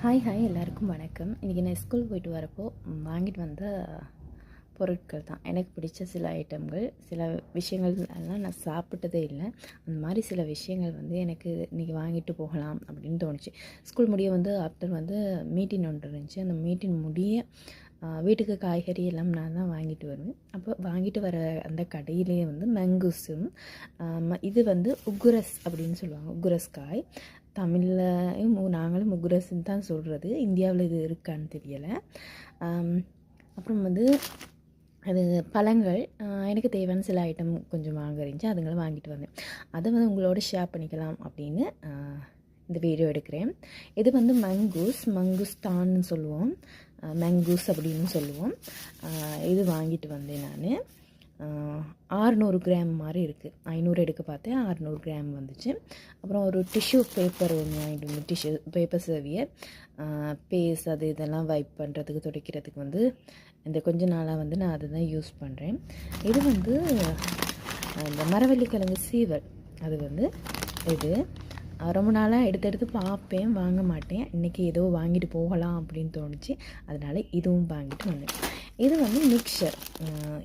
Hi எல்லாருக்கும் வணக்கம். இன்றைக்கி நான் ஸ்கூல் போயிட்டு வரப்போ வாங்கிட்டு வந்த பொருட்கள் தான். எனக்கு பிடிச்ச சில ஐட்டங்கள், சில விஷயங்கள் எல்லாம் நான் சாப்பிட்டதே இல்லை. அந்த மாதிரி சில விஷயங்கள் எனக்கு இன்றைக்கி வாங்கிட்டு போகலாம் அப்படின்னு தோணுச்சு. ஸ்கூல் முடிய ஆஃப்டர் மீட்டிங் ஒன்று இருந்துச்சு. அந்த மீட்டிங் முடிய வீட்டுக்கு காய்கறி எல்லாம் நான் தான் வாங்கிட்டு வருவேன். அப்போ வாங்கிட்டு வர அந்த கடையிலே மங்கூஸும் இது உக்குரஸ் அப்படின்னு சொல்லுவாங்க. உக்குரஸ் காய் தமிழில் நாங்களும் முகுரஸ்ன்னு தான் சொல்கிறது. இந்தியாவில் இது இருக்கான்னு தெரியலை. அப்புறம் அது பழங்கள், எனக்கு தேவையான சில ஐட்டம் கொஞ்சம் வாங்க இருந்துச்சு. அதுங்களும் வாங்கிட்டு வந்தேன். அதை உங்களோட ஷேர் பண்ணிக்கலாம் அப்படின்னு இந்த வீடியோ எடுக்கிறேன். இது மங்குஸ்தான்னு சொல்லுவோம், மங்கூஸ் அப்படின்னு சொல்லுவோம். இது வாங்கிட்டு வந்தேன் நான். 600 கிராம் மாதிரி இருக்குது. 500 எடுக்க பார்த்தேன், 600 கிராம் வந்துச்சு. அப்புறம் ஒரு டிஷ்யூ பேப்பர் ஒன்று வாங்கிட்டு வந்து, டிஷ்யூ பேப்பர் சர்வியர், பேஸ் அது இதெல்லாம் வைப் பண்ணுறதுக்கு துடைக்கிறதுக்கு இந்த கொஞ்ச நாளாக நான் அதை தான் யூஸ் பண்ணுறேன். இது இந்த மரவள்ளிக்கிழங்கு சீவல். அது இது ரொம்ப நாளாக எடுத்து பார்ப்பேன், வாங்க மாட்டேன். இன்றைக்கி ஏதோ வாங்கிட்டு போகலாம் அப்படின்னு தோணுச்சு. அதனால் இதுவும் வாங்கிட்டு வந்தேன். இது மிக்சர்.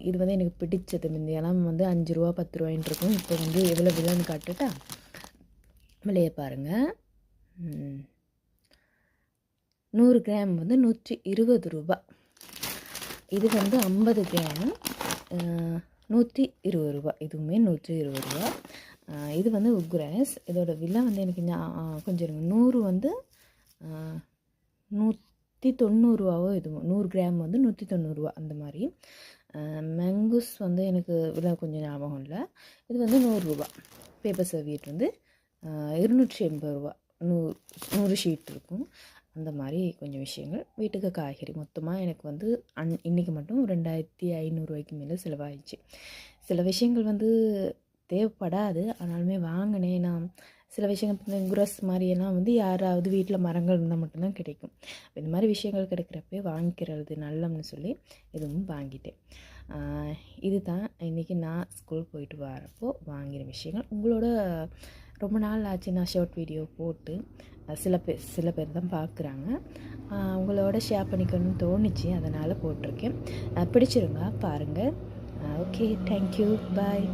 இது எனக்கு பிடிச்சது. முந்தையெல்லாம் 5 ரூபா 10 ரூபாயின்னு இருக்கும். இப்போ எவ்வளோ விலைன்னு காட்டுட்டா விலையை பாருங்கள். 100 கிராம் 120 ரூபா. இது 50 கிராம் 120 ரூபா. இதுவுமே 120 ரூபா. இது உக்குரஸ். இதோட விலை எனக்கு கொஞ்சம் 100 190 ரூபாவோ இதுவும். 100 கிராம் 190 ரூபா அந்த மாதிரி. மங்கூஸ் எனக்கு விலை கொஞ்சம் ஞாபகம் இல்லை. இது 100 ரூபா. பேப்பர் சர்வியட் 280 ரூபா. 100 ஷீட் இருக்கும். அந்த மாதிரி கொஞ்சம் விஷயங்கள். வீட்டுக்கு காய்கறி மொத்தமாக எனக்கு இன்றைக்கி மட்டும் 2500 ரூபாய்க்கு மேலே செலவாயிடுச்சு. சில விஷயங்கள் தேவைப்படாது, ஆனாலுமே வாங்கினேன். நான் சில விஷயங்கள் குரஸ் மாதிரியெல்லாம் யாராவது வீட்டில் மரங்கள் இருந்தால் மட்டும்தான் கிடைக்கும். இந்த மாதிரி விஷயங்கள் கிடைக்கிறப்பே வாங்கிக்கிறது நல்லம்னு சொல்லி இதுவும் வாங்கிட்டேன். இது தான் இன்றைக்கி நான் ஸ்கூல் போயிட்டு வரப்போ வாங்கின விஷயங்கள். உங்களோட ரொம்ப நாள் ஆச்சு நான் ஷார்ட் வீடியோ போட்டு. சில பேர் தான் பார்க்குறாங்க. உங்களோட ஷேர் பண்ணிக்கணும்னு தோணுச்சு, அதனால் போட்டிருக்கேன். பிடிச்சிருங்க, பாருங்கள். ஓகே, தேங்க்யூ, பாய்.